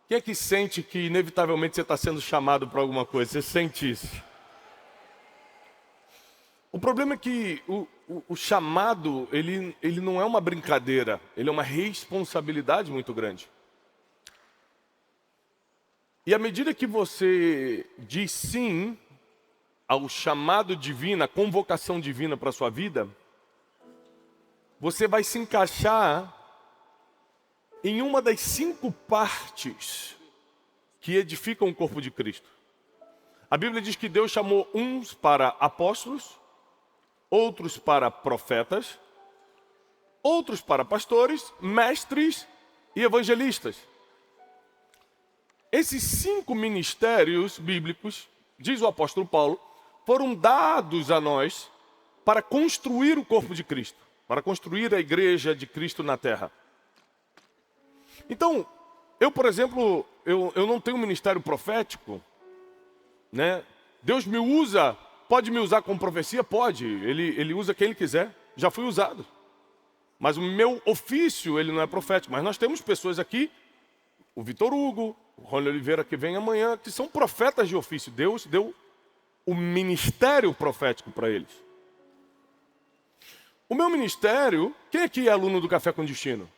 Quem é que sente que inevitavelmente você está sendo chamado para alguma coisa? Você sente isso? O problema é que o chamado, ele não é uma brincadeira, ele é uma responsabilidade muito grande. E à medida que você diz sim ao chamado divino, à convocação divina para a sua vida, você vai se encaixar em uma das 5 partes que edificam o corpo de Cristo. A Bíblia diz que Deus chamou uns para apóstolos, outros para profetas, outros para pastores, mestres e evangelistas. Esses 5 ministérios bíblicos, diz o apóstolo Paulo, foram dados a nós para construir o corpo de Cristo, para construir a igreja de Cristo na terra. Então, eu, por exemplo, eu não tenho um ministério profético, né? Deus me usa, pode me usar como profecia? Pode, ele usa quem Ele quiser, já fui usado. Mas o meu ofício, ele não é profético. Mas nós temos pessoas aqui, o Vitor Hugo, o Rony Oliveira que vem amanhã, que são profetas de ofício. Deus deu o ministério profético para eles. O meu ministério, quem aqui é aluno do Café com Destino?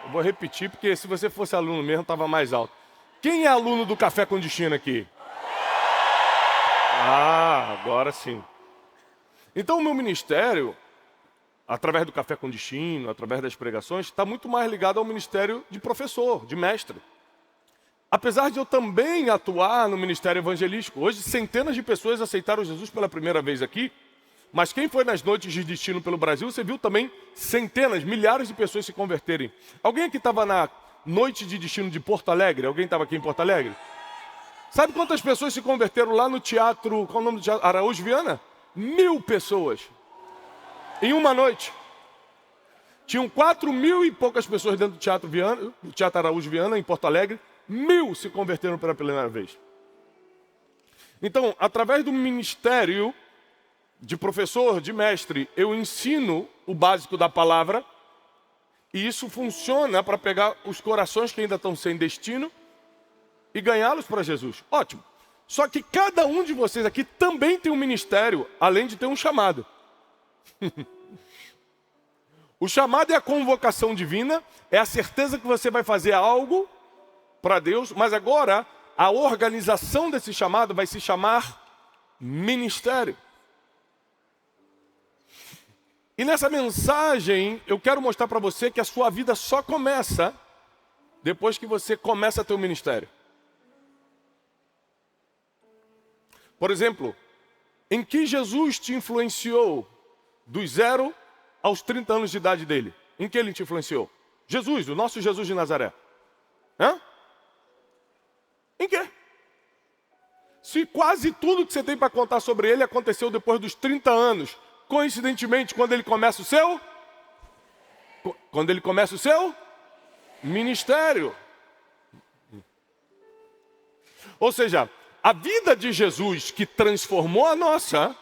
Eu vou repetir, porque se você fosse aluno mesmo, estava mais alto. Quem é aluno do Café com Destino aqui? Ah, agora sim. Então o meu ministério, através do Café com Destino, através das pregações, está muito mais ligado ao ministério de professor, de mestre. Apesar de eu também atuar no ministério evangelístico. Hoje, centenas de pessoas aceitaram Jesus pela primeira vez aqui. Mas quem foi nas noites de destino pelo Brasil, você viu também centenas, milhares de pessoas se converterem. Alguém aqui estava na noite de destino de Porto Alegre? Alguém estava aqui em Porto Alegre? Sabe quantas pessoas se converteram lá no teatro, qual é o nome do teatro? Araújo Viana? 1000 pessoas. Em uma noite. Tinham 4.000 e poucas pessoas dentro do Teatro Araújo Viana, em Porto Alegre. 1000 se converteram pela primeira vez. Então, através do ministério de professor, de mestre, eu ensino o básico da palavra, e isso funciona para pegar os corações que ainda estão sem destino e ganhá-los para Jesus. Ótimo. Só que cada um de vocês aqui também tem um ministério, além de ter um chamado. O chamado é a convocação divina, é a certeza que você vai fazer algo para Deus, mas agora a organização desse chamado vai se chamar ministério. E nessa mensagem eu quero mostrar para você que a sua vida só começa depois que você começa a ter um ministério. Por exemplo, em que Jesus te influenciou dos 0 aos 30 anos de idade dele? Em que ele te influenciou? Jesus, o nosso Jesus de Nazaré. Hã? Em quê? Se quase tudo que você tem para contar sobre ele aconteceu depois dos 30 anos, coincidentemente, quando ele começa o seu ministério. Ou seja, a vida de Jesus que transformou a nossa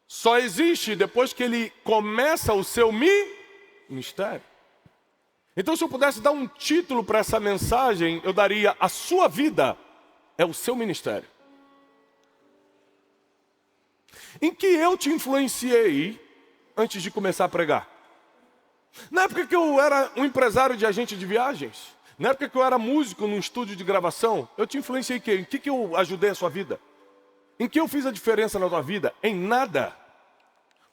só existe depois que ele começa o seu ministério. Então, se eu pudesse dar um título para essa mensagem, eu daria: a sua vida é o seu ministério. Em que eu te influenciei antes de começar a pregar? Na época que eu era um empresário de agente de viagens, na época que eu era músico num estúdio de gravação, eu te influenciei em quê? Em que eu ajudei a sua vida? Em que eu fiz a diferença na tua vida? Em nada.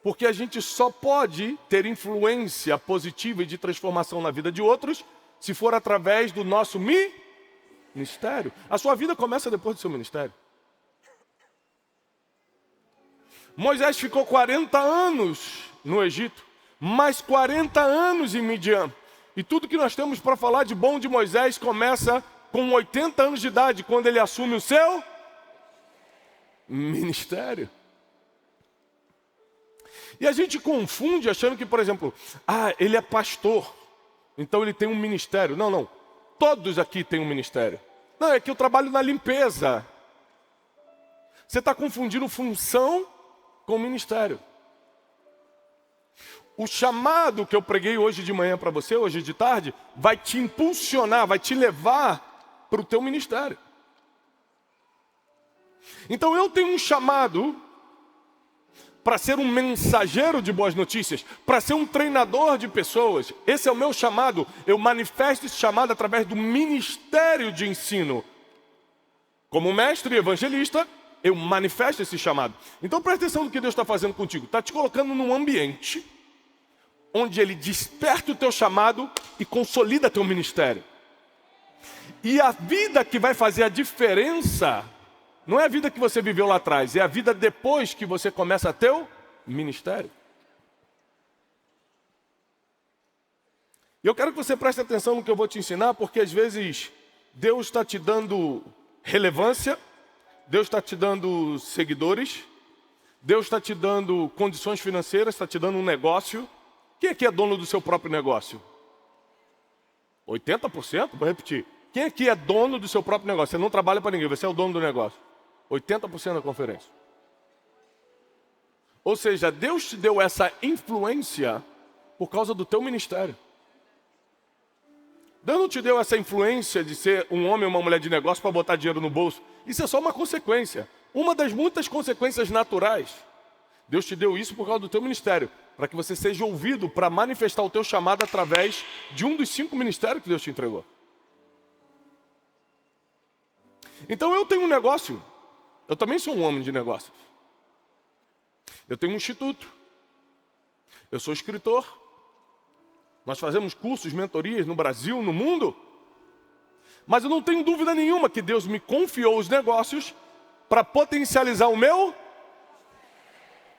Porque a gente só pode ter influência positiva e de transformação na vida de outros se for através do nosso ministério. A sua vida começa depois do seu ministério. Moisés ficou 40 anos no Egito, mais 40 anos em Midian. E tudo que nós temos para falar de bom de Moisés começa com 80 anos de idade, quando ele assume o seu ministério. E a gente confunde achando que, por exemplo, ele é pastor, então ele tem um ministério. Não. Todos aqui têm um ministério. Não, é que eu trabalho na limpeza. Você está confundindo função com ministério. O chamado que eu preguei hoje de manhã para você, hoje de tarde, vai te impulsionar, vai te levar para o teu ministério. Então eu tenho um chamado para ser um mensageiro de boas notícias, para ser um treinador de pessoas. Esse é o meu chamado. Eu manifesto esse chamado através do ministério de ensino. Como mestre e evangelista, eu manifesto esse chamado. Então presta atenção no que Deus está fazendo contigo. Está te colocando num ambiente onde Ele desperta o teu chamado e consolida teu ministério. E a vida que vai fazer a diferença não é a vida que você viveu lá atrás, é a vida depois que você começa a ter o ministério. E eu quero que você preste atenção no que eu vou te ensinar, porque às vezes Deus está te dando relevância, Deus está te dando seguidores, Deus está te dando condições financeiras, está te dando um negócio. Quem aqui é dono do seu próprio negócio? 80%? Vou repetir. Quem aqui é dono do seu próprio negócio? Você não trabalha para ninguém, você é o dono do negócio. 80% da conferência. Ou seja, Deus te deu essa influência por causa do teu ministério. Deus não te deu essa influência de ser um homem ou uma mulher de negócio para botar dinheiro no bolso. Isso é só uma consequência. Uma das muitas consequências naturais. Deus te deu isso por causa do teu ministério. Para que você seja ouvido para manifestar o teu chamado através de um dos 5 ministérios que Deus te entregou. Então eu tenho um negócio. Eu também sou um homem de negócios. Eu tenho um instituto. Eu sou escritor. Nós fazemos cursos, mentorias no Brasil, no mundo. Mas eu não tenho dúvida nenhuma que Deus me confiou os negócios para potencializar o meu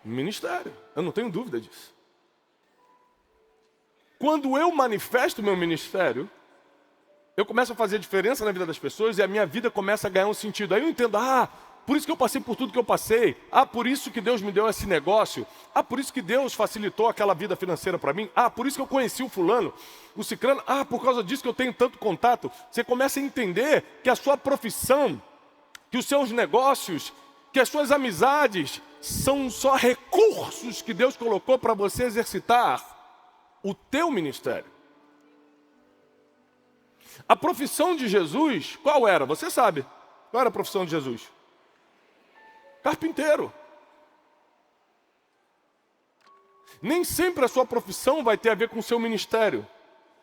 ministério. Eu não tenho dúvida disso. Quando eu manifesto o meu ministério, eu começo a fazer diferença na vida das pessoas e a minha vida começa a ganhar um sentido. Aí eu entendo, por isso que eu passei por tudo que eu passei. Por isso que Deus me deu esse negócio. Por isso que Deus facilitou aquela vida financeira para mim. Por isso que eu conheci o fulano, o ciclano. Por causa disso que eu tenho tanto contato. Você começa a entender que a sua profissão, que os seus negócios, que as suas amizades são só recursos que Deus colocou para você exercitar o teu ministério. A profissão de Jesus, qual era? Você sabe. Qual era a profissão de Jesus? Carpinteiro. Nem sempre a sua profissão vai ter a ver com o seu ministério,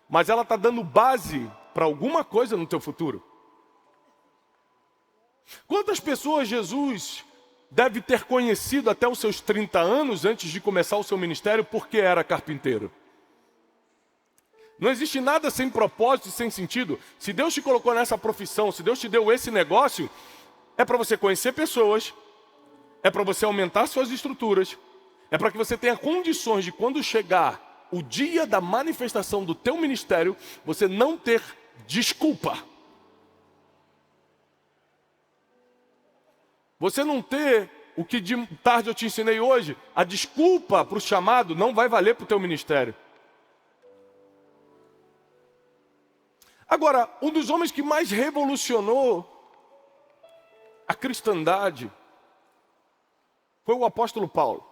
mas ela está dando base para alguma coisa no teu futuro. Quantas pessoas Jesus deve ter conhecido até os seus 30 anos antes de começar o seu ministério porque era carpinteiro? Não existe nada sem propósito e sem sentido. Se Deus te colocou nessa profissão, se Deus te deu esse negócio, é para você conhecer pessoas, é para você aumentar suas estruturas, é para que você tenha condições de quando chegar o dia da manifestação do teu ministério, você não ter desculpa. Você não ter o que de tarde eu te ensinei hoje, a desculpa para o chamado não vai valer para o teu ministério. Agora, um dos homens que mais revolucionou a cristandade foi o apóstolo Paulo.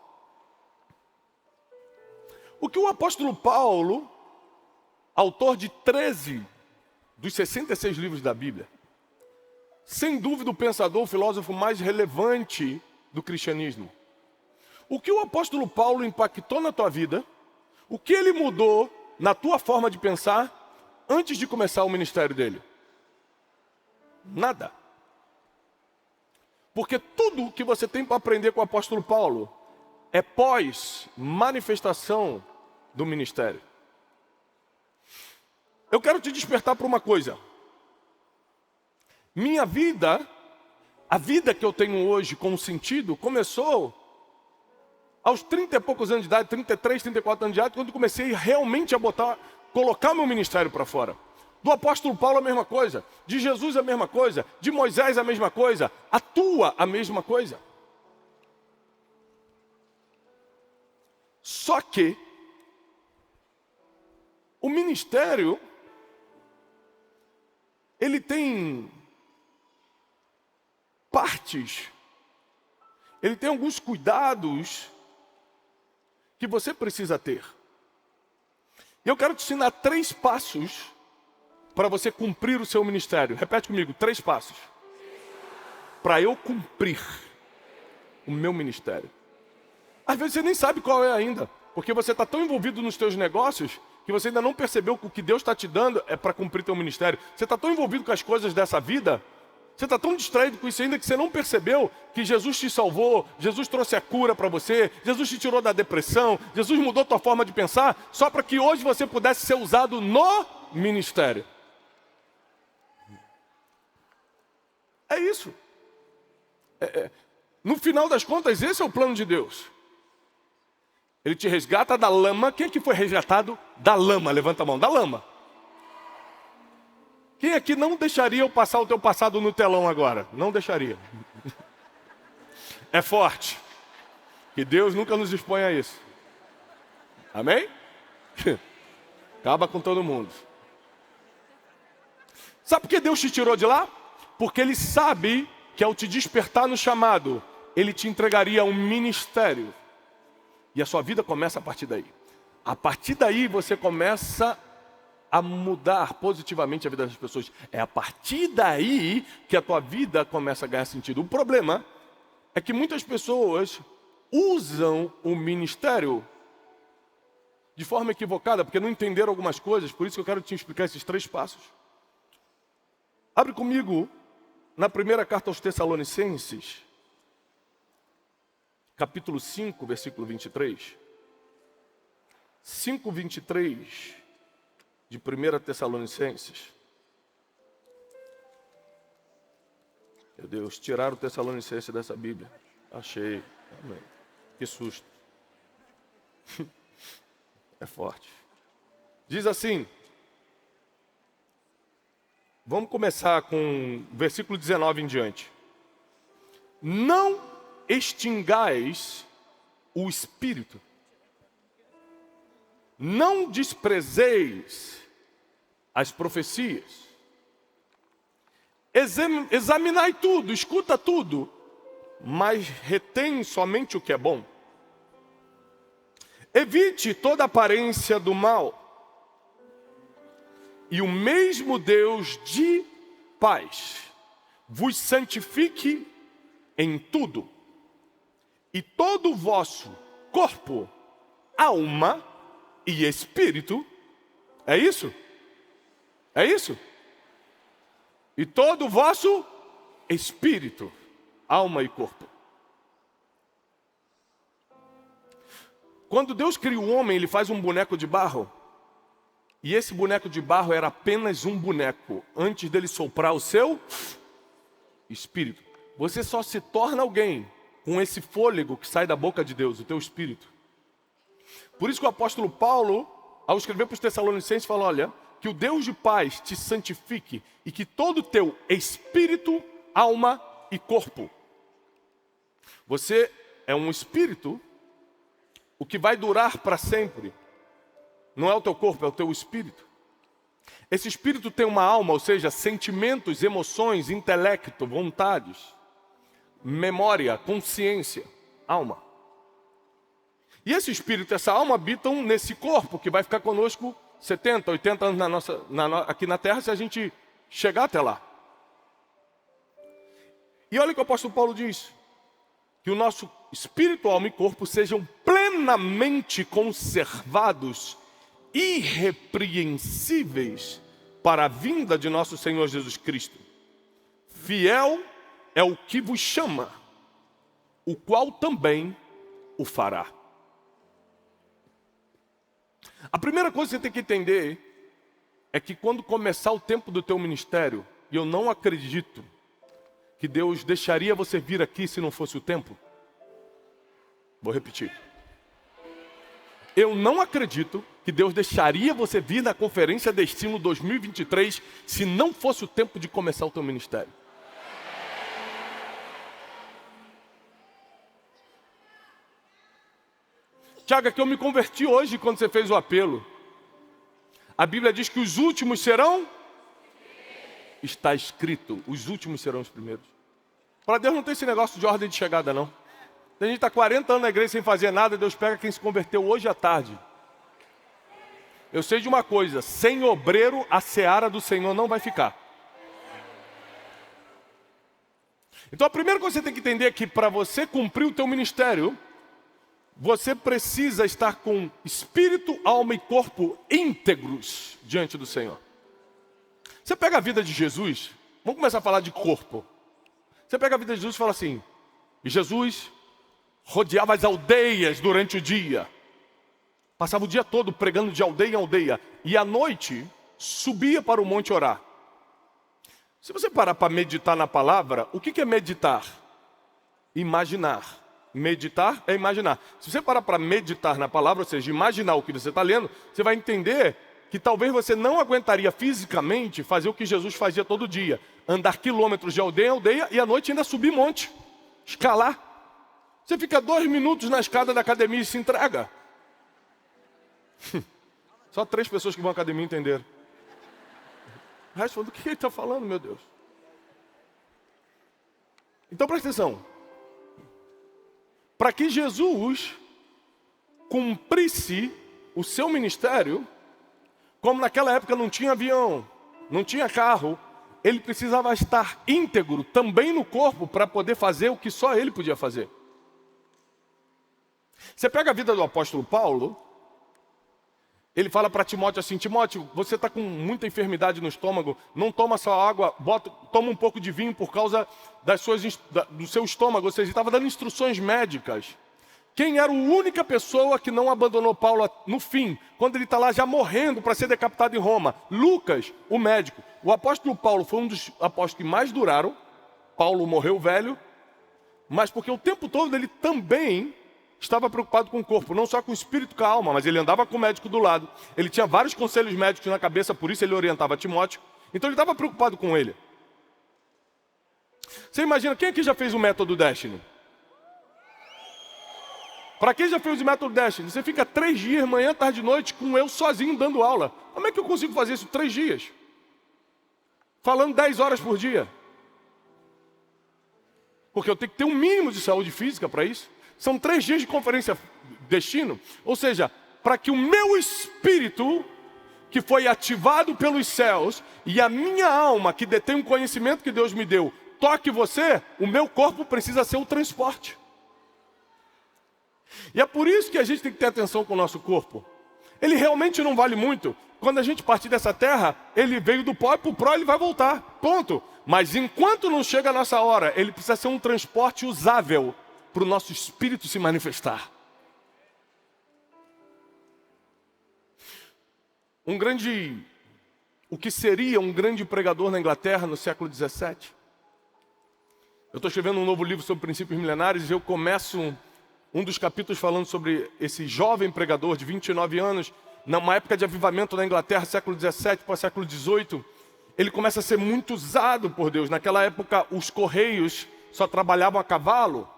O que o apóstolo Paulo, autor de 13 dos 66 livros da Bíblia, sem dúvida o pensador, o filósofo mais relevante do cristianismo. O que o apóstolo Paulo impactou na tua vida, o que ele mudou na tua forma de pensar, antes de começar o ministério dele? Nada. Porque tudo que você tem para aprender com o apóstolo Paulo é pós-manifestação do ministério. Eu quero te despertar para uma coisa. Minha vida, a vida que eu tenho hoje com sentido, começou aos 30 e poucos anos de idade, 33, 34 anos de idade, quando comecei realmente a colocar meu ministério para fora. Do apóstolo Paulo a mesma coisa, de Jesus a mesma coisa, de Moisés a mesma coisa, a tua a mesma coisa. Só que o ministério, ele tem partes, ele tem alguns cuidados que você precisa ter. E eu quero te ensinar 3 passos para você cumprir o seu ministério. Repete comigo, 3 passos. Para eu cumprir o meu ministério. Às vezes você nem sabe qual é ainda, porque você está tão envolvido nos teus negócios que você ainda não percebeu que o que Deus está te dando é para cumprir teu ministério. Você está tão envolvido com as coisas dessa vida, você está tão distraído com isso ainda que você não percebeu que Jesus te salvou, Jesus trouxe a cura para você, Jesus te tirou da depressão, Jesus mudou tua forma de pensar, só para que hoje você pudesse ser usado no ministério. É isso. No final das contas, esse é o plano de Deus. Ele te resgata da lama. Quem aqui foi resgatado da lama? Levanta a mão, da lama. Quem aqui não deixaria eu passar o teu passado no telão agora? Não deixaria. É forte. Que Deus nunca nos expõe a isso. Amém? Acaba com todo mundo. Sabe por que Deus te tirou de lá? Porque Ele sabe que ao te despertar no chamado, Ele te entregaria um ministério. E a sua vida começa a partir daí. A partir daí você começa a mudar positivamente a vida das pessoas. É a partir daí que a tua vida começa a ganhar sentido. O problema é que muitas pessoas usam o ministério de forma equivocada, porque não entenderam algumas coisas. Por isso que eu quero te explicar esses 3 passos. Abre comigo na primeira carta aos Tessalonicenses, capítulo 5, versículo 23. 5:23 de 1 Tessalonicenses. Meu Deus, tiraram o Tessalonicense dessa Bíblia. Achei. Amém. Que susto. É forte. Diz assim. Vamos começar com o versículo 19 em diante. Não extingais o espírito. Não desprezeis as profecias. Examinai tudo, escuta tudo, mas retém somente o que é bom. Evite toda aparência do mal. E o mesmo Deus de paz vos santifique em tudo. E todo o vosso corpo, alma e espírito. É isso? É isso? E todo o vosso espírito, alma e corpo. Quando Deus cria o homem, Ele faz um boneco de barro. E esse boneco de barro era apenas um boneco, antes dele soprar o seu espírito. Você só se torna alguém com esse fôlego que sai da boca de Deus, o teu espírito. Por isso que o apóstolo Paulo, ao escrever para os Tessalonicenses, fala, olha, que o Deus de paz te santifique e que todo o teu espírito, alma e corpo. Você é um espírito, o que vai durar para sempre. Não é o teu corpo, é o teu espírito. Esse espírito tem uma alma, ou seja, sentimentos, emoções, intelecto, vontades, memória, consciência, alma. E esse espírito, essa alma habitam nesse corpo que vai ficar conosco 70, 80 anos aqui na Terra, se a gente chegar até lá. E olha o que o apóstolo Paulo diz. Que o nosso espírito, alma e corpo sejam plenamente conservados, irrepreensíveis para a vinda de nosso Senhor Jesus Cristo. Fiel é o que vos chama, o qual também o fará. A primeira coisa que você tem que entender é que quando começar o tempo do teu ministério, e eu não acredito que Deus deixaria você vir aqui se não fosse o tempo. Vou repetir. Eu não acredito que Deus deixaria você vir na Conferência Destino 2023 se não fosse o tempo de começar o teu ministério. Tiago, é que eu me converti hoje quando você fez o apelo. A Bíblia diz que os últimos serão? Está escrito, os últimos serão os primeiros. Para Deus não tem esse negócio de ordem de chegada, não. A gente está 40 anos na igreja sem fazer nada, Deus pega quem se converteu hoje à tarde. Eu sei de uma coisa, sem obreiro a seara do Senhor não vai ficar. Então a primeira coisa que você tem que entender é que para você cumprir o teu ministério, você precisa estar com espírito, alma e corpo íntegros diante do Senhor. Você pega a vida de Jesus, vamos começar a falar de corpo. Você pega a vida de Jesus e fala assim, e Jesus rodeava as aldeias durante o dia. Passava o dia todo pregando de aldeia em aldeia. E à noite, subia para o monte orar. Se você parar para meditar na palavra, o que é meditar? Imaginar. Meditar é imaginar. Se você parar para meditar na palavra, ou seja, imaginar o que você está lendo, você vai entender que talvez você não aguentaria fisicamente fazer o que Jesus fazia todo dia. Andar quilômetros de aldeia em aldeia e à noite ainda subir monte. Escalar. Você fica 2 minutos na escada da academia e se entrega. Só 3 pessoas que vão à academia entenderam. O resto falou, do que ele está falando, meu Deus? Então presta atenção. Para que Jesus cumprisse o seu ministério, como naquela época não tinha avião, não tinha carro, ele precisava estar íntegro também no corpo para poder fazer o que só ele podia fazer. Você pega a vida do apóstolo Paulo, ele fala para Timóteo assim, Timóteo, você está com muita enfermidade no estômago, não toma só água, toma um pouco de vinho por causa do seu estômago, ou seja, ele estava dando instruções médicas. Quem era a única pessoa que não abandonou Paulo no fim, quando ele está lá já morrendo para ser decapitado em Roma? Lucas, o médico. O apóstolo Paulo foi um dos apóstolos que mais duraram. Paulo morreu velho, mas porque o tempo todo ele também estava preocupado com o corpo, não só com o espírito e com a alma, mas ele andava com o médico do lado. Ele tinha vários conselhos médicos na cabeça, por isso ele orientava Timóteo. Então ele estava preocupado com ele. Você imagina, quem aqui já fez o método Destiny? Para quem já fez o método Destiny? Você fica 3 dias, manhã, tarde e noite, com eu sozinho dando aula. Como é que eu consigo fazer isso 3 dias? Falando 10 horas por dia. Porque eu tenho que ter um mínimo de saúde física para isso. São 3 dias de conferência destino. Ou seja, para que o meu espírito, que foi ativado pelos céus, e a minha alma, que detém um conhecimento que Deus me deu, toque você, o meu corpo precisa ser o transporte. E é por isso que a gente tem que ter atenção com o nosso corpo. Ele realmente não vale muito. Quando a gente partir dessa terra, ele veio do pó e para o pró ele vai voltar. Ponto. Mas enquanto não chega a nossa hora, ele precisa ser um transporte usável para o nosso espírito se manifestar. O que seria um grande pregador na Inglaterra no século XVII? Eu estou escrevendo um novo livro sobre princípios milenares e eu começo um dos capítulos falando sobre esse jovem pregador de 29 anos, numa época de avivamento na Inglaterra, século XVII para século XVIII. Ele começa a ser muito usado por Deus. Naquela época, os correios só trabalhavam a cavalo.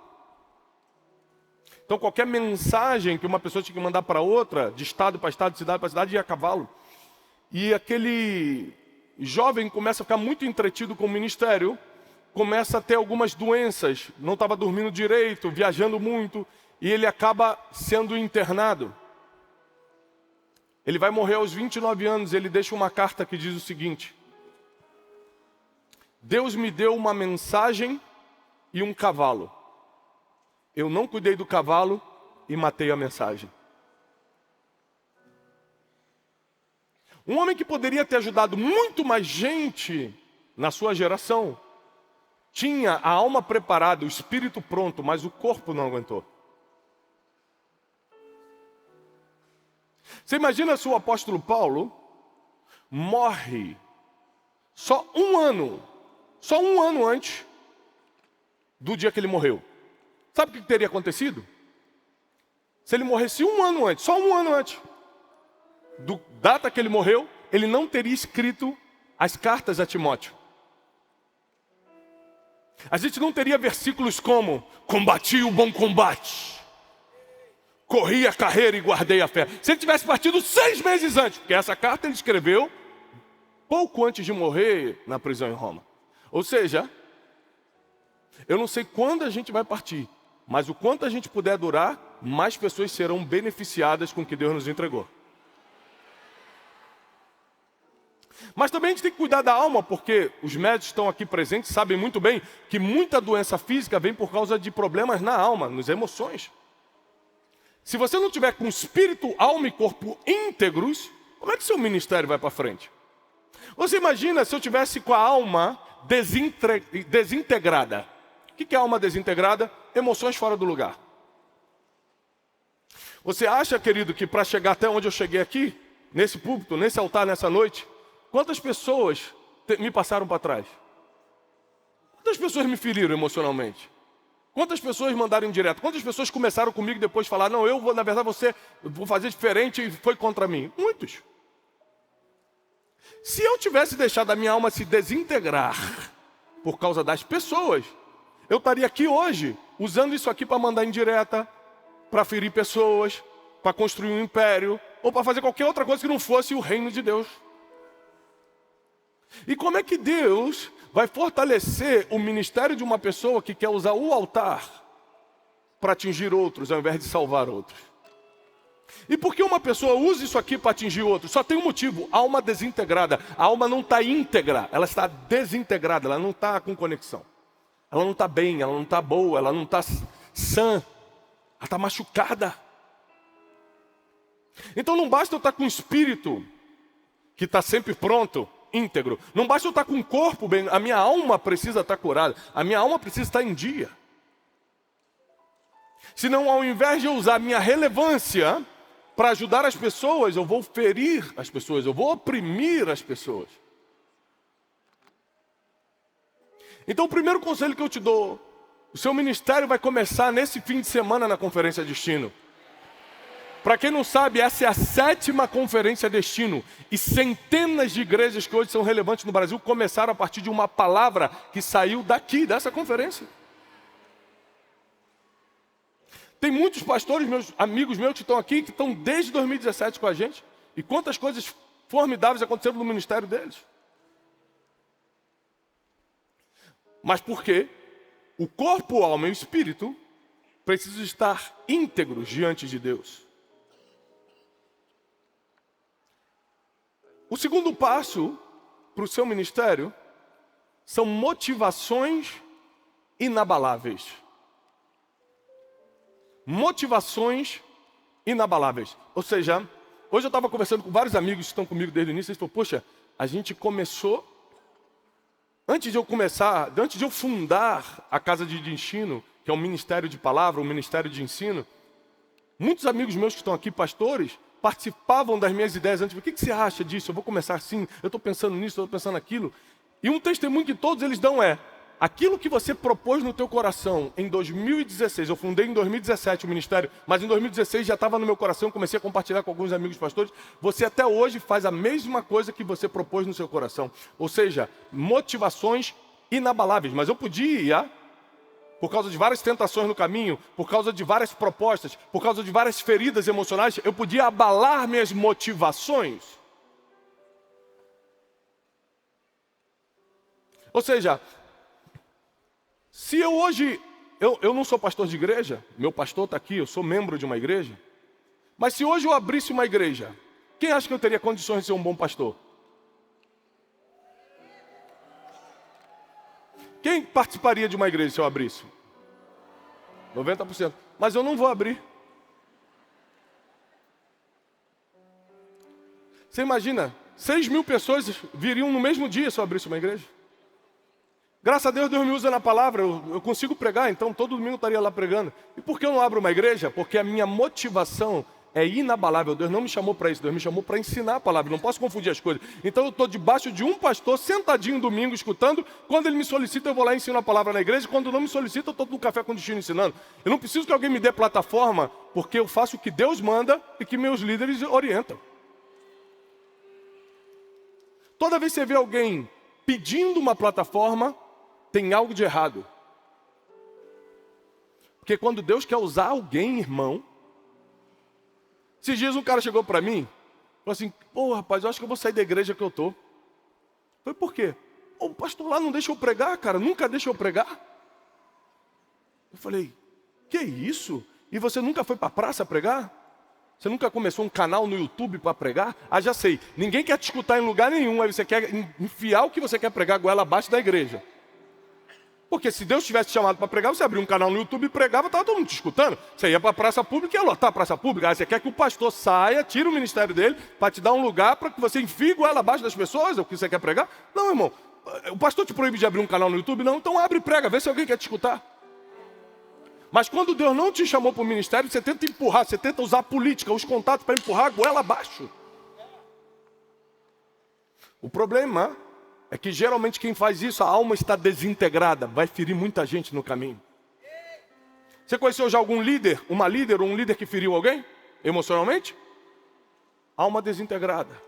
Então qualquer mensagem que uma pessoa tinha que mandar para outra, de estado para estado, de cidade para cidade, ia a cavalo. E aquele jovem começa a ficar muito entretido com o ministério, começa a ter algumas doenças, não estava dormindo direito, viajando muito, e ele acaba sendo internado. Ele vai morrer aos 29 anos, ele deixa uma carta que diz o seguinte: Deus me deu uma mensagem e um cavalo. Eu não cuidei do cavalo e matei a mensagem. Um homem que poderia ter ajudado muito mais gente na sua geração, tinha a alma preparada, o espírito pronto, mas o corpo não aguentou. Você imagina se o apóstolo Paulo morre só um ano antes do dia que ele morreu. Sabe o que teria acontecido? Se ele morresse um ano antes, só um ano antes, data que ele morreu, ele não teria escrito as cartas a Timóteo. A gente não teria versículos como: combati o bom combate, corri a carreira e guardei a fé. Se ele tivesse partido 6 meses antes, porque essa carta ele escreveu pouco antes de morrer na prisão em Roma. Ou seja, eu não sei quando a gente vai partir, mas o quanto a gente puder durar, mais pessoas serão beneficiadas com o que Deus nos entregou. Mas também a gente tem que cuidar da alma, porque os médicos estão aqui presentes, sabem muito bem que muita doença física vem por causa de problemas na alma, nas emoções. Se você não tiver com espírito, alma e corpo íntegros, como é que seu ministério vai para frente? Você imagina se eu tivesse com a alma desintegrada. O que é alma desintegrada? Emoções fora do lugar. Você acha, querido, que para chegar até onde eu cheguei aqui, nesse púlpito, nesse altar, nessa noite, quantas pessoas me passaram para trás? Quantas pessoas me feriram emocionalmente? Quantas pessoas mandaram direto? Quantas pessoas começaram comigo e depois falaram, não, eu vou, na verdade, vou fazer diferente e foi contra mim? Muitos. Se eu tivesse deixado a minha alma se desintegrar por causa das pessoas, eu estaria aqui hoje, usando isso aqui para mandar indireta, para ferir pessoas, para construir um império, ou para fazer qualquer outra coisa que não fosse o reino de Deus. E como é que Deus vai fortalecer o ministério de uma pessoa que quer usar o altar para atingir outros, ao invés de salvar outros? E por que uma pessoa usa isso aqui para atingir outros? Só tem um motivo: alma desintegrada. A alma não está íntegra, ela está desintegrada, ela não está com conexão. Ela não está bem, ela não está boa, ela não está sã, ela está machucada. Então não basta eu estar com o espírito, que está sempre pronto, íntegro. Não basta eu estar com o corpo bem, a minha alma precisa estar curada. A minha alma precisa estar em dia. Senão, ao invés de eu usar a minha relevância para ajudar as pessoas, eu vou ferir as pessoas, eu vou oprimir as pessoas. Então, o primeiro conselho que eu te dou, o seu ministério vai começar nesse fim de semana na Conferência Destino. Para quem não sabe, essa é a 7ª Conferência Destino. E centenas de igrejas que hoje são relevantes no Brasil começaram a partir de uma palavra que saiu daqui, dessa conferência. Tem muitos pastores, amigos meus que estão aqui, que estão desde 2017 com a gente. E quantas coisas formidáveis aconteceram no ministério deles. Mas por quê? O corpo, a alma e o espírito precisam estar íntegros diante de Deus. O segundo passo para o seu ministério são motivações inabaláveis. Motivações inabaláveis. Ou seja, hoje eu estava conversando com vários amigos que estão comigo desde o início, eles falaram, poxa, a gente começou, antes de eu fundar a Casa de Ensino, que é um ministério de palavra, um ministério de ensino, muitos amigos meus que estão aqui, pastores, participavam das minhas ideias antes. O que você acha disso? Eu vou começar assim, eu estou pensando nisso, eu estou pensando naquilo. E um testemunho que todos eles dão é, aquilo que você propôs no teu coração em 2016, eu fundei em 2017 o ministério, mas em 2016 já estava no meu coração, comecei a compartilhar com alguns amigos pastores, você até hoje faz a mesma coisa que você propôs no seu coração. Ou seja, motivações inabaláveis. Mas eu podia, por causa de várias tentações no caminho, por causa de várias propostas, por causa de várias feridas emocionais, eu podia abalar minhas motivações. Ou seja, se eu hoje, eu não sou pastor de igreja, meu pastor está aqui, eu sou membro de uma igreja, mas se hoje eu abrisse uma igreja, quem acha que eu teria condições de ser um bom pastor? Quem participaria de uma igreja se eu abrisse? 90%. Mas eu não vou abrir. Você imagina, 6.000 pessoas viriam no mesmo dia se eu abrisse uma igreja. Graças a Deus, Deus me usa na palavra, eu consigo pregar, então todo domingo eu estaria lá pregando. E por que eu não abro uma igreja? Porque a minha motivação é inabalável. Deus não me chamou para isso, Deus me chamou para ensinar a palavra. Não posso confundir as coisas. Então eu estou debaixo de um pastor, sentadinho domingo, escutando. Quando ele me solicita, eu vou lá e ensino a palavra na igreja. Quando não me solicita, eu estou no Café com Destino ensinando. Eu não preciso que alguém me dê plataforma, porque eu faço o que Deus manda e que meus líderes orientam. Toda vez que você vê alguém pedindo uma plataforma, tem algo de errado. Porque quando Deus quer usar alguém, irmão... Esses dias um cara chegou para mim, falou assim, pô rapaz, eu acho que eu vou sair da igreja que eu estou. Falei, por quê? O pastor lá não deixa eu pregar, cara, nunca deixa eu pregar. Eu falei, que isso? E você nunca foi para a praça pregar? Você nunca começou um canal no YouTube para pregar? Ah, já sei. Ninguém quer te escutar em lugar nenhum. Aí você quer enfiar o que você quer pregar goela abaixo da igreja. Porque se Deus tivesse te chamado para pregar, você abria um canal no YouTube e pregava, estava todo mundo te escutando. Você ia para a praça pública e ia lotar a praça pública. Aí você quer que o pastor saia, tire o ministério dele, para te dar um lugar para que você enfie goela abaixo das pessoas, o que você quer pregar? Não, irmão. O pastor te proíbe de abrir um canal no YouTube? Não, então abre e prega, vê se alguém quer te escutar. Mas quando Deus não te chamou para o ministério, você tenta empurrar, você tenta usar a política, os contatos para empurrar a goela abaixo. O problema é que geralmente quem faz isso, a alma está desintegrada, vai ferir muita gente no caminho. Você conheceu já algum líder, uma líder ou um líder que feriu alguém emocionalmente? Alma desintegrada.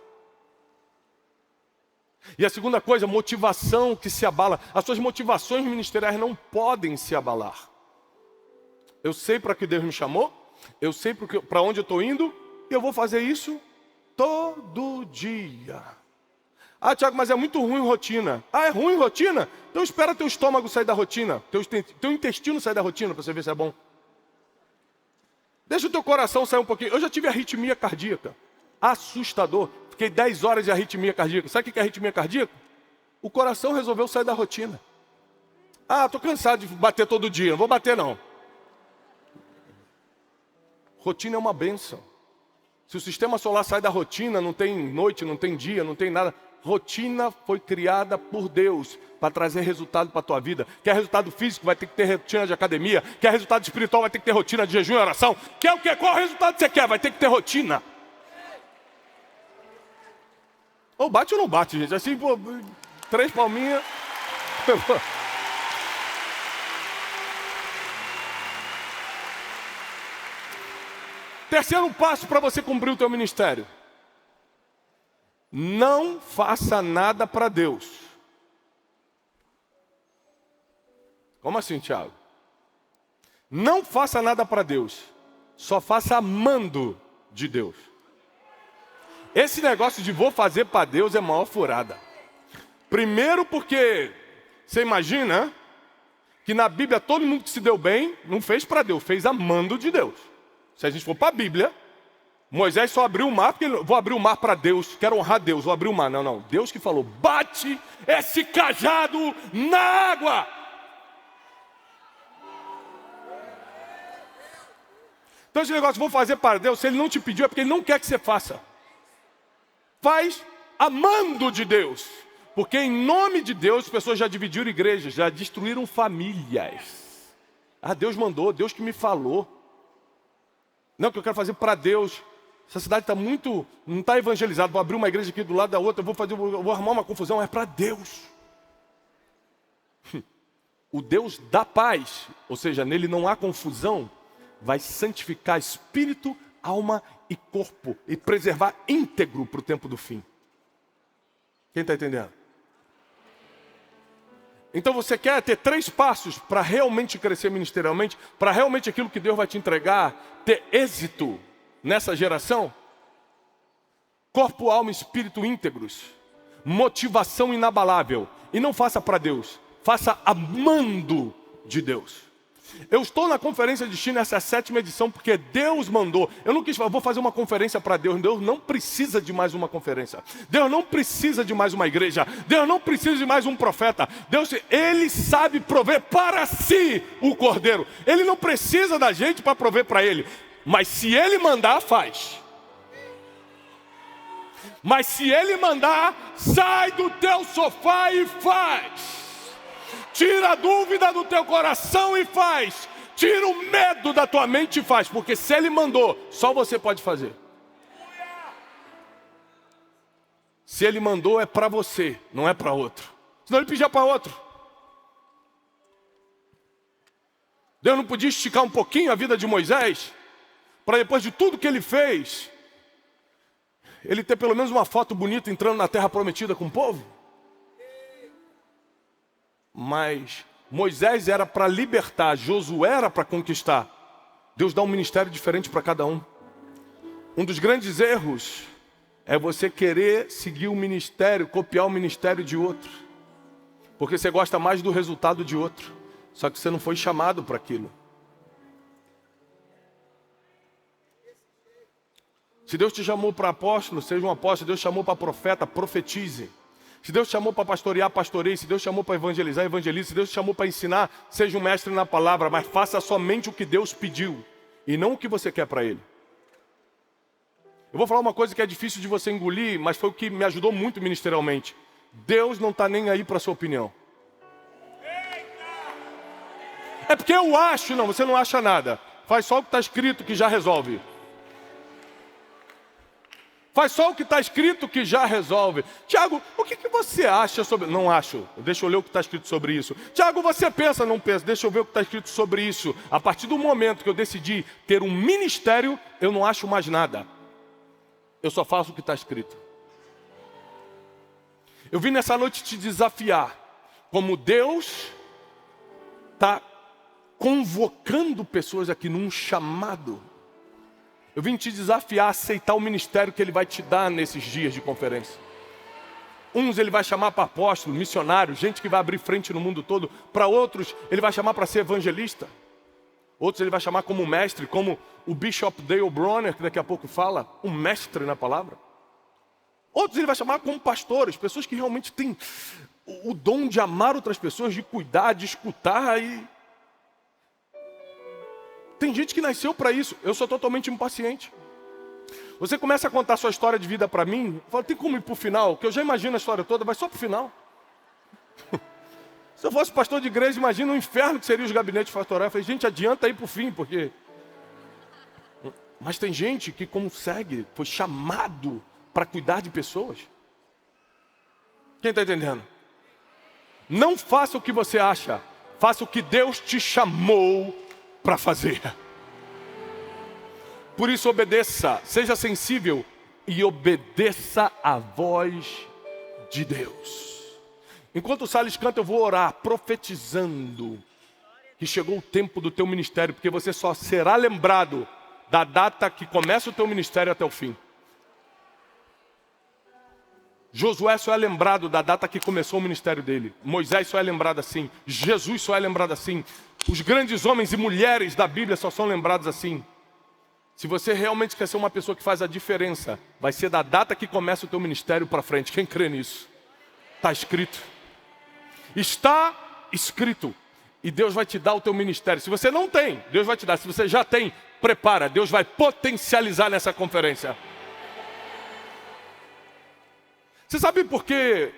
E a segunda coisa, motivação que se abala. As suas motivações ministeriais não podem se abalar. Eu sei para que Deus me chamou, eu sei para onde eu estou indo, e eu vou fazer isso todo dia. Ah, Tiago, mas é muito ruim rotina. Ah, é ruim rotina? Então espera teu estômago sair da rotina, teu intestino sair da rotina para você ver se é bom. Deixa o teu coração sair um pouquinho. Eu já tive arritmia cardíaca. Assustador. Fiquei 10 horas de arritmia cardíaca. Sabe o que é arritmia cardíaca? O coração resolveu sair da rotina. Ah, estou cansado de bater todo dia. Não vou bater não. Rotina é uma bênção. Se o sistema solar sai da rotina, não tem noite, não tem dia, não tem nada. Rotina foi criada por Deus para trazer resultado para a tua vida. Quer resultado físico, vai ter que ter rotina de academia. Quer resultado espiritual, vai ter que ter rotina de jejum e oração. Quer o quê? Qual resultado você quer? Vai ter que ter rotina. Ou bate ou não bate, gente. Assim, pô, 3 palminhas. Terceiro passo para você cumprir o teu ministério. Não faça nada para Deus. Como assim, Tiago? Não faça nada para Deus. Só faça amando de Deus. Esse negócio de vou fazer para Deus é maior furada. Primeiro porque você imagina que na Bíblia todo mundo que se deu bem não fez para Deus, fez amando de Deus. Se a gente for para a Bíblia, Moisés só abriu o mar porque vou abrir o mar para Deus, quero honrar Deus, vou abrir o mar. Não, não, Deus que falou, bate esse cajado na água. Então esse negócio, vou fazer para Deus, se Ele não te pediu é porque Ele não quer que você faça. Faz amando de Deus. Porque em nome de Deus, as pessoas já dividiram igrejas, já destruíram famílias. Ah, Deus mandou, Deus que me falou. Não, que eu quero fazer para Deus. Essa cidade está muito, não está evangelizada. Vou abrir uma igreja aqui do lado da outra, vou arrumar uma confusão. É para Deus. O Deus da paz, ou seja, nele não há confusão, vai santificar espírito, alma e corpo e preservar íntegro para o tempo do fim. Quem está entendendo? Então você quer ter 3 passos para realmente crescer ministerialmente, para realmente aquilo que Deus vai te entregar, ter êxito nessa geração? Corpo, alma e espírito íntegros. Motivação inabalável. E não faça para Deus, faça amando de Deus. Eu estou na conferência de China, essa é a 7ª edição, porque Deus mandou. Eu não quis falar, vou fazer uma conferência para Deus. Deus não precisa de mais uma conferência. Deus não precisa de mais uma igreja. Deus não precisa de mais um profeta. Deus, Ele sabe prover para si o cordeiro. Ele não precisa da gente para prover para Ele. Mas se Ele mandar, faz. Mas se Ele mandar, sai do teu sofá e faz. Tira a dúvida do teu coração e faz. Tira o medo da tua mente e faz. Porque se Ele mandou, só você pode fazer. Se Ele mandou, é para você, não é para outro. Senão Ele pedia para outro. Deus não podia esticar um pouquinho a vida de Moisés? Para depois de tudo que ele fez, ele ter pelo menos uma foto bonita entrando na terra prometida com o povo? Mas Moisés era para libertar, Josué era para conquistar. Deus dá um ministério diferente para cada um. Um dos grandes erros é você querer seguir o ministério, copiar o ministério de outro. Porque você gosta mais do resultado de outro. Só que você não foi chamado para aquilo. Se Deus te chamou para apóstolo, seja um apóstolo. Se Deus te chamou para profeta, profetize. Se Deus te chamou para pastorear, pastoreie. Se Deus te chamou para evangelizar, evangelize. Se Deus te chamou para ensinar, seja um mestre na palavra. Mas faça somente o que Deus pediu e não o que você quer para Ele. Eu vou falar uma coisa que é difícil de você engolir, mas foi o que me ajudou muito ministerialmente. Deus não está nem aí para a sua opinião. É porque eu acho, não, você não acha nada. Faz só o que está escrito que já resolve. Faz só o que está escrito que já resolve. Tiago, o que você acha sobre... Não acho, deixa eu ler o que está escrito sobre isso. Tiago, você pensa, não pensa, deixa eu ver o que está escrito sobre isso. A partir do momento que eu decidi ter um ministério, eu não acho mais nada. Eu só faço o que está escrito. Eu vim nessa noite te desafiar. Como Deus está convocando pessoas aqui num chamado. Eu vim te desafiar a aceitar o ministério que Ele vai te dar nesses dias de conferência. Uns Ele vai chamar para apóstolo, missionário, gente que vai abrir frente no mundo todo. Para outros Ele vai chamar para ser evangelista. Outros Ele vai chamar como mestre, como o Bishop Dale Bronner, que daqui a pouco fala, um mestre na palavra. Outros Ele vai chamar como pastores, pessoas que realmente têm o dom de amar outras pessoas, de cuidar, de escutar. Tem gente que nasceu para isso. Eu sou totalmente impaciente. Você começa a contar sua história de vida para mim, fala, tem como ir para o final? Que eu já imagino a história toda, vai só para o final. Se eu fosse pastor de igreja, imagina o inferno que seria os gabinetes pastorais. Eu falei, gente, adianta ir para o fim, porque... Mas tem gente que consegue, foi chamado para cuidar de pessoas. Quem está entendendo? Não faça o que você acha, faça o que Deus te chamou para fazer. Por isso obedeça, seja sensível e obedeça a voz de Deus. Enquanto o Salles canta, eu vou orar, profetizando que chegou o tempo do teu ministério, porque você só será lembrado da data que começa o teu ministério até o fim. Josué só é lembrado da data que começou o ministério dele. Moisés só é lembrado assim. Jesus só é lembrado assim. Os grandes homens e mulheres da Bíblia só são lembrados assim. Se você realmente quer ser uma pessoa que faz a diferença, vai ser da data que começa o teu ministério para frente. Quem crê nisso? Está escrito. Está escrito. E Deus vai te dar o teu ministério. Se você não tem, Deus vai te dar. Se você já tem, prepara. Deus vai potencializar nessa conferência. Você sabe por que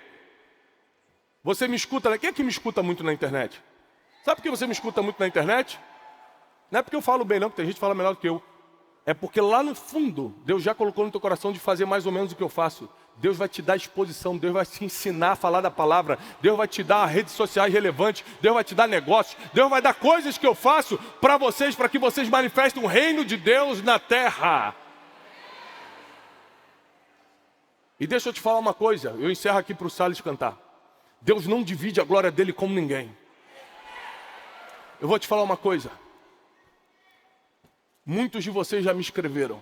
você me escuta, né? Quem é que me escuta muito na internet? Sabe por que você me escuta muito na internet? Não é porque eu falo bem não, porque tem gente que fala melhor do que eu. É porque lá no fundo, Deus já colocou no teu coração de fazer mais ou menos o que eu faço. Deus vai te dar exposição, Deus vai te ensinar a falar da palavra, Deus vai te dar redes sociais relevantes, Deus vai te dar negócios, Deus vai dar coisas que eu faço para vocês, para que vocês manifestem o reino de Deus na terra. E deixa eu te falar uma coisa, eu encerro aqui para o Salles cantar. Deus não divide a glória dele com ninguém. Eu vou te falar uma coisa. Muitos de vocês já me escreveram,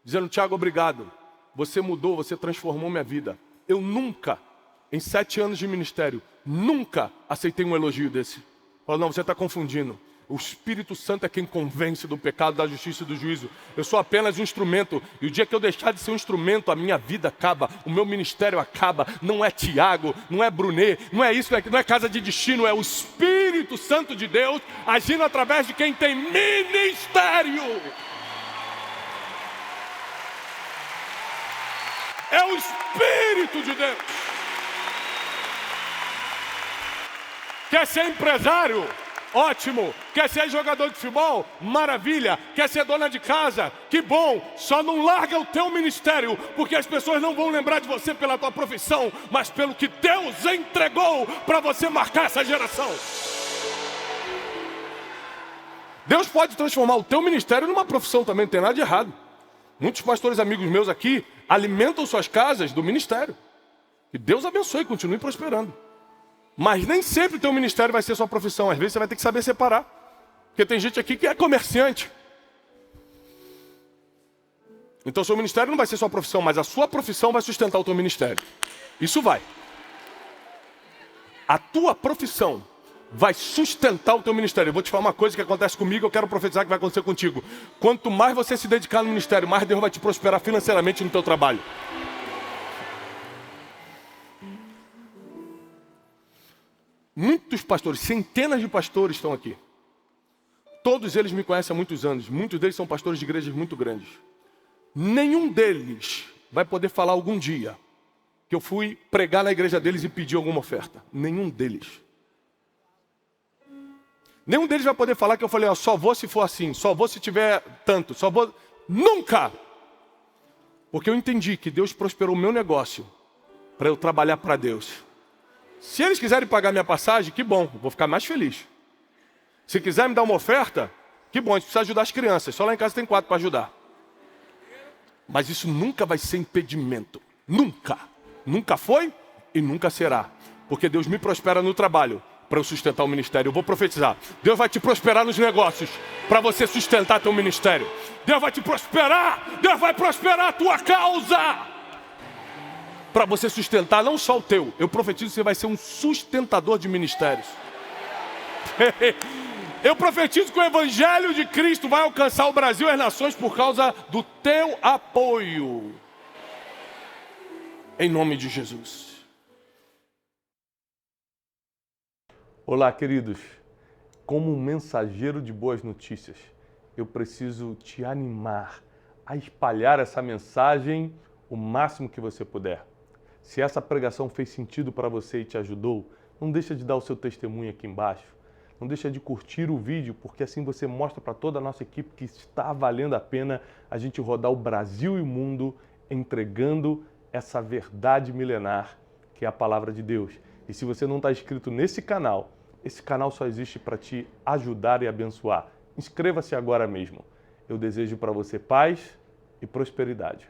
dizendo, Tiago, obrigado. Você mudou, você transformou minha vida. Eu nunca, em 7 anos de ministério, nunca aceitei um elogio desse. Fala, não, você está confundindo. O Espírito Santo é quem convence do pecado, da justiça e do juízo. Eu sou apenas um instrumento. E o dia que eu deixar de ser um instrumento, a minha vida acaba. O meu ministério acaba. Não é Tiago, não é Brunet, não é isso, não é casa de destino. É o Espírito Santo de Deus agindo através de quem tem ministério. É o Espírito de Deus. Quer ser empresário? Ótimo. Quer ser jogador de futebol? Maravilha. Quer ser dona de casa? Que bom. Só não larga o teu ministério, porque as pessoas não vão lembrar de você pela tua profissão, mas pelo que Deus entregou para você marcar essa geração. Deus pode transformar o teu ministério numa profissão também, não tem nada de errado. Muitos pastores amigos meus aqui alimentam suas casas do ministério. Que Deus abençoe e continue prosperando. Mas nem sempre o teu ministério vai ser sua profissão. Às vezes você vai ter que saber separar. Porque tem gente aqui que é comerciante. Então o seu ministério não vai ser sua profissão, mas a sua profissão vai sustentar o teu ministério. Isso vai. A tua profissão vai sustentar o teu ministério. Eu vou te falar uma coisa que acontece comigo, eu quero profetizar que vai acontecer contigo. Quanto mais você se dedicar no ministério, mais Deus vai te prosperar financeiramente no teu trabalho. Muitos pastores, centenas de pastores estão aqui. Todos eles me conhecem há muitos anos. Muitos deles são pastores de igrejas muito grandes. Nenhum deles vai poder falar algum dia que eu fui pregar na igreja deles e pedir alguma oferta. Nenhum deles. Nenhum deles vai poder falar que eu falei, ó, só vou se for assim, só vou se tiver tanto, só vou... Nunca! Porque eu entendi que Deus prosperou o meu negócio para eu trabalhar para Deus. Se eles quiserem pagar minha passagem, que bom, vou ficar mais feliz. Se quiser me dar uma oferta, que bom, a gente precisa ajudar as crianças. Só lá em casa tem 4 para ajudar. Mas isso nunca vai ser impedimento. Nunca. Nunca foi e nunca será. Porque Deus me prospera no trabalho para eu sustentar o ministério. Eu vou profetizar. Deus vai te prosperar nos negócios para você sustentar teu ministério. Deus vai te prosperar. Deus vai prosperar a tua causa. Para você sustentar não só o teu. Eu profetizo que você vai ser um sustentador de ministérios. Eu profetizo que o Evangelho de Cristo vai alcançar o Brasil e as nações por causa do teu apoio. Em nome de Jesus. Olá, queridos. Como um mensageiro de boas notícias, eu preciso te animar a espalhar essa mensagem o máximo que você puder. Se essa pregação fez sentido para você e te ajudou, não deixa de dar o seu testemunho aqui embaixo. Não deixa de curtir o vídeo, porque assim você mostra para toda a nossa equipe que está valendo a pena a gente rodar o Brasil e o mundo entregando essa verdade milenar que é a palavra de Deus. E se você não está inscrito nesse canal, esse canal só existe para te ajudar e abençoar. Inscreva-se agora mesmo. Eu desejo para você paz e prosperidade.